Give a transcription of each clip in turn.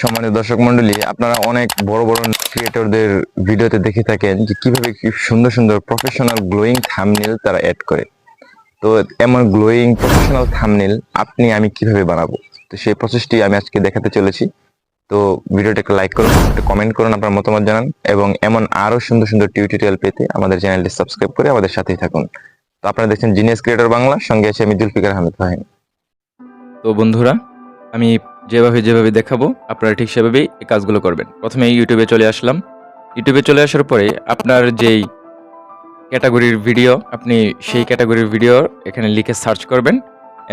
সম্মানিত দর্শক মন্ডলী, আপনারা অনেক বড় বড় ক্রিয়েটরদের ভিডিওতে দেখে থাকেন যে কিভাবে কি সুন্দর সুন্দর প্রফেশনাল গ্লোয়িং থাম্বনেল তারা অ্যাড করে। তো এমন গ্লোয়িং প্রফেশনাল থাম্বনেল আমি কিভাবে বানাবো, তো সেই প্রসেসটি আমি আজকে দেখাতে চলেছি। তো ভিডিওটা একটা লাইক করুন, একটা কমেন্ট করুন, আপনার মতামত জানান এবং এমন আরো সুন্দর সুন্দর টিউটোরিয়াল পেতে আমাদের চ্যানেলটি সাবস্ক্রাইব করে আমাদের সাথেই থাকুন। তো আপনারা দেখছেন জিনিয়াস ক্রিয়েটর বাংলা, সঙ্গে আছে আমি জুলফিকার আহমেদ ফাহিম। তো বন্ধুরা, আমি যেভাবে দেখাবো আপনারা ঠিক সেভাবেই এই কাজগুলো করবেন। প্রথমে ইউটিউবে চলে আসলাম। ইউটিউবে চলে আসার পরে আপনার যেই ক্যাটাগরির ভিডিও, আপনি সেই ক্যাটাগরির ভিডিও এখানে লিখে সার্চ করবেন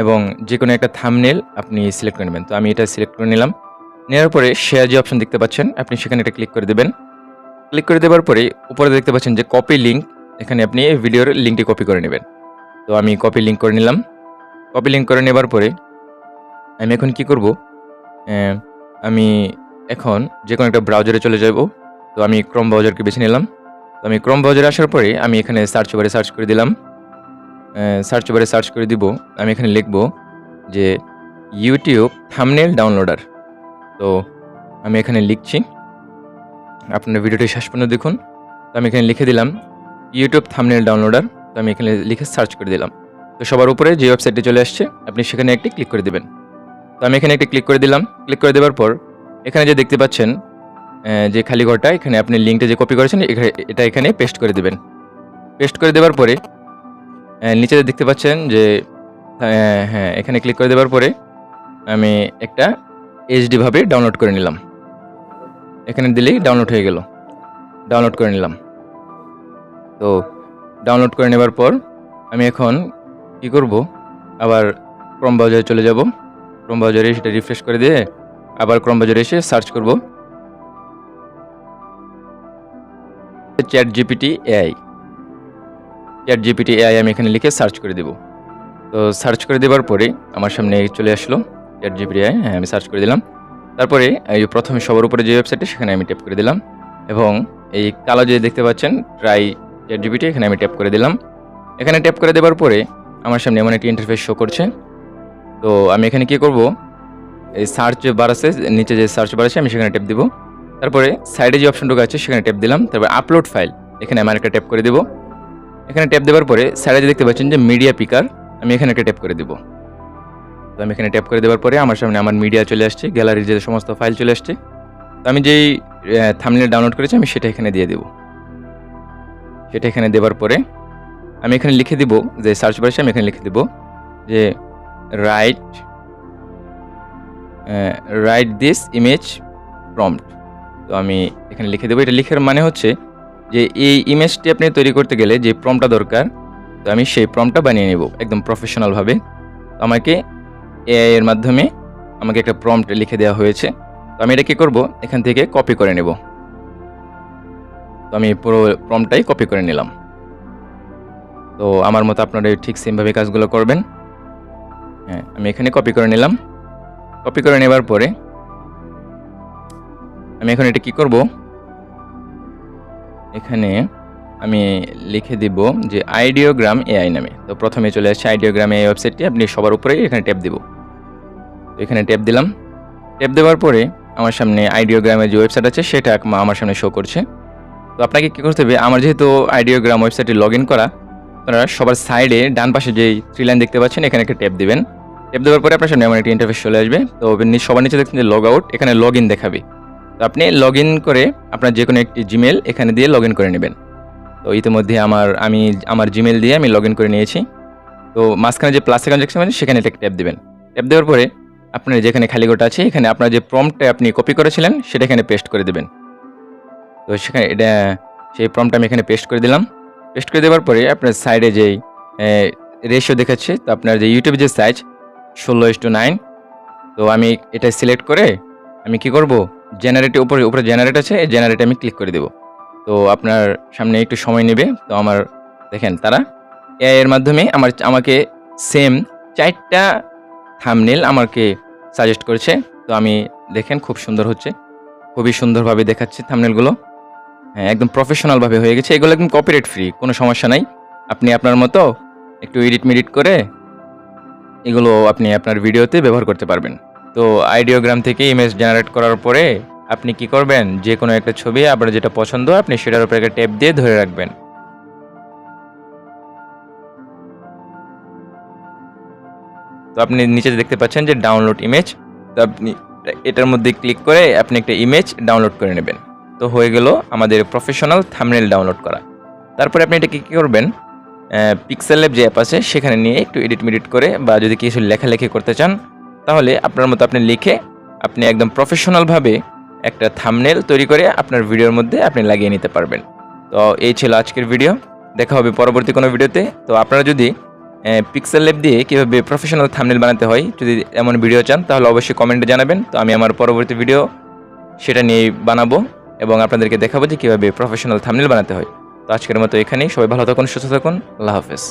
এবং যে কোনো একটা থাম্বনেল আপনি সিলেক্ট করে নেবেন। তো আমি এটা সিলেক্ট করে নিলাম। নেওয়ার পরে শেয়ার যে অপশন দেখতে পাচ্ছেন, আপনি সেখানে এটা ক্লিক করে দেবেন। ক্লিক করে দেওয়ার পরে উপরে দেখতে পাচ্ছেন যে কপি লিঙ্ক, এখানে আপনি এই ভিডিওর লিঙ্কটি কপি করে নেবেন। তো আমি কপি লিঙ্ক করে নিলাম। কপি লিঙ্ক করে নেবার পরে আমি এখন কি করব, আমি এখন যে কোনো একটা ব্রাউজারে চলে যাব। তো আমি ক্রোম ব্রাউজারকে বেছে নিলাম। তো আমি ক্রোম ব্রাউজারে আসার পরে আমি এখানে সার্চ বারে সার্চ করে দিলাম। সার্চ বারে সার্চ করে দিব, আমি এখানে লিখব যে ইউটিউব থাম্বনেল ডাউনলোডার। তো আমি এখানে লিখছি, আপনার ভিডিওটি শেষ পর্যন্ত দেখুন। তো আমি এখানে লিখে দিলাম ইউটিউব থাম্বনেল ডাউনলোডার। তো আমি এখানে লিখে সার্চ করে দিলাম। তো সবার উপরে যে ওয়েবসাইটটি চলে আসছে, আপনি সেখানে একটি ক্লিক করে দেবেন। তো আমি এখানে একটি ক্লিক করে দিলাম। ক্লিক করে দেওয়ার পর এখানে যে দেখতে পাচ্ছেন যে খালি ঘরটা, এখানে আপনি লিঙ্কটা যে কপি করেছেন এটা এখানে পেস্ট করে দেবেন। পেস্ট করে দেওয়ার পরে নিচে দেখতে পাচ্ছেন যে হ্যাঁ, এখানে ক্লিক করে দেওয়ার পরে আমি একটা এইচডি ভাবে ডাউনলোড করে নিলাম। এখানে দিলেই ডাউনলোড হয়ে গেল। ডাউনলোড করে নিলাম। তো ডাউনলোড করে নেবার পর আমি এখন কি করব, আবার ক্রোম ব্রাউজারে চলে যাব। ক্রোম ব্রাউজারে সেটা রিফ্রেশ করে দিয়ে আবার ক্রোম ব্রাউজারে এসে সার্চ করব chat GPT AI. Chat GPT AI আমি এখানে লিখে সার্চ করে দেব। তো সার্চ করে দেওয়ার পরে আমার সামনে চলে আসলো চ্যাট জিপিটি এআই। হ্যাঁ, আমি সার্চ করে দিলাম। তারপরে এই প্রথমে সবার উপরে যে ওয়েবসাইটে, সেখানে আমি ট্যাপ করে দিলাম এবং এই কালো যে দেখতে পাচ্ছেন ট্রাই চ্যাট জিপিটি, এখানে আমি ট্যাপ করে দিলাম। এখানে ট্যাপ করে দেওয়ার পরে আমার সামনে এমন একটি ইন্টারফেস শো করছে। তো আমি এখানে কি করব, এই সার্চ বার আছে, নিচে যে সার্চ বার আছে আমি সেখানে ট্যাপ দিব। তারপরে সাইডে যে অপশনটুকু আছে সেখানে ট্যাপ দিলাম। তারপরে আপলোড ফাইল, এখানে আমি একটা ট্যাপ করে দেব। এখানে ট্যাপ দেওয়ার পরে সাইডে যে দেখতে পাচ্ছেন যে মিডিয়া পিকার, আমি এখানে একটা ট্যাপ করে দেব। তো আমি এখানে ট্যাপ করে দেওয়ার পরে আমার সামনে আমার মিডিয়া চলে আসছে, গ্যালারির যে সমস্ত ফাইল চলে আসছে। তো আমি যেই থাম্বনেল ডাউনলোড করেছি আমি সেটা এখানে দিয়ে দেব। সেটা এখানে দেওয়ার পরে আমি এখানে লিখে দিব, যে সার্চ বারে আমি এখানে লিখে দেব যে রাইট দিস ইমেজ প্রম্পট। তো আমি এখানে লিখে দেবো। এটা লিখার মানে হচ্ছে যে এই ইমেজটি আপনি তৈরি করতে গেলে যে প্রম্পটটা দরকার, তো আমি সেই প্রম্পটটা বানিয়ে নেব একদম প্রফেশনালভাবে। আমাকে এআই এর মাধ্যমে আমাকে একটা প্রম্পট লিখে দেওয়া হয়েছে। তো আমি এটা কী করব, এখান থেকে কপি করে নেব। তো আমি পুরো প্রম্পটটাই কপি করে নিলাম। তো আমার মতো আপনারা ঠিক সেমভাবে কাজগুলো করবেন। হ্যাঁ, আমি এখানে কপি করে নিলাম। কপি করে নেবার পরে আমি এখন এটা কি করব, এখানে আমি লিখে দিব যে আইডিওগ্রাম এআই নামে। তো প্রথমে চলে আসছে আইডিওগ্রাম এআই ওয়েবসাইটটি, আপনি সবার উপরে এখানে ট্যাপ দিব। তো এখানে ট্যাপ দিলাম। ট্যাপ দেওয়ার পরে আমার সামনে আইডিওগ্রামের যে ওয়েবসাইট আছে সেটা আমার সামনে শো করছে। তো আপনাকে কী করতে হবে, আমার যেহেতু আইডিওগ্রাম ওয়েবসাইটে লগ ইন করা, আপনারা সবার সাইডে ডান পাশে যেই 3 লাইন দেখতে পাচ্ছেন, এখানে একটা ট্যাপ দিবেন। ট্যাপ দেওয়ার পরে আপনার সামনে এমন একটা ইন্টারফেস চলে আসবে। তো সবার নিচে দেখছেন যে লগ আউট, এখানে লগ ইন দেখাবে। তো আপনি লগ ইন করে আপনার যে কোনো একটি জিমেল এখানে দিয়ে লগ ইন করে নেবেন। তো ইতিমধ্যে আমি আমার জিমেল দিয়ে আমি লগ ইন করে নিয়েছি। তো মাঝখানে যে প্লাস আইকন দেখছেন সেখানে একটা ট্যাপ দেবেন। ট্যাপ দেওয়ার পরে আপনার যেখানে খালি ঘরটা আছে, এখানে আপনার যে প্রম্পটটা আপনি কপি করেছিলেন সেটা এখানে পেস্ট করে দেবেন। তো সেখানে সেই প্রম্পটটা আমি এখানে পেস্ট করে দিলাম। পেস্ট করে দেওয়ার পরে আপনার সাইডে যেই রেশিও দেখাচ্ছে, তো আপনার যে ইউটিউবে যে সাইজ 16:9, তো আমি এটা সিলেক্ট করে আমি কি করব, জেনারেটে উপরে জেনারেট আছে, এই জেনারেটে আমি ক্লিক করে দেব। তো আপনার সামনে একটু সময় নেবে। তো আমার দেখেন তারা এআই এর মাধ্যমে আমাকে সেম 4টা থাম্বনেল আমাকে সাজেস্ট করেছে। তো আমি দেখেন খুব সুন্দর হচ্ছে, খুবই সুন্দরভাবে দেখাচ্ছে থাম্বনেলগুলো। হ্যাঁ, একদম প্রফেশনালভাবে হয়ে গেছে। এগুলো একদম কপিরাইট ফ্রি, কোনো সমস্যা নাই। আপনি আপনার মতো একটু এডিট করে এগুলো আপনি আপনার ভিডিওতে ব্যবহার করতে পারবেন। তো তো আইডিওগ্রাম থেকে ইমেজ জেনারেট করার পরে আপনি কি করবেন, যে কোনো একটা ছবি আপনার যেটা পছন্দ আপনি সেটার উপরে একটা ট্যাপ দিয়ে ধরে রাখবেন। তো আপনি নিচে দেখতে পাচ্ছেন যে ডাউনলোড ইমেজ। তো আপনি এটার মধ্যে ক্লিক করে আপনি একটা ইমেজ ডাউনলোড করে নেবেন। তো হয়ে গেল আমাদের প্রফেশনাল থাম্বনেল ডাউনলোড করা। তারপরে আপনি এটাকে কী করবেন, পিক্সেল ল্যাব যে অ্যাপ আছে সেখানে নিয়ে একটু এডিট মেডিট করে বা যদি কিছু লেখালেখি করতে চান তাহলে আপনার মতো আপনি লিখে আপনি একদম প্রফেশনালভাবে একটা থাম্বনেল তৈরি করে আপনার ভিডিওর মধ্যে আপনি লাগিয়ে নিতে পারবেন। তো এই ছিল আজকের ভিডিও, দেখা হবে পরবর্তী কোনো ভিডিওতে। তো আপনারা যদি পিক্সেল ল্যাব দিয়ে কীভাবে প্রফেশনাল থাম্বনেল বানাতে হয় যদি এমন ভিডিও চান তাহলে অবশ্যই কমেন্টে জানাবেন। তো আমি আমার পরবর্তী ভিডিও সেটা নিয়ে বানাবো এবং আপনাদেরকে দেখাবো যে কীভাবে প্রফেশনাল থাম্বনেল বানাতে হয়। তো আজকের মতো এখানেই, সবাই ভালো থাকুন, সুস্থ থাকুন, আল্লাহ হাফেজ।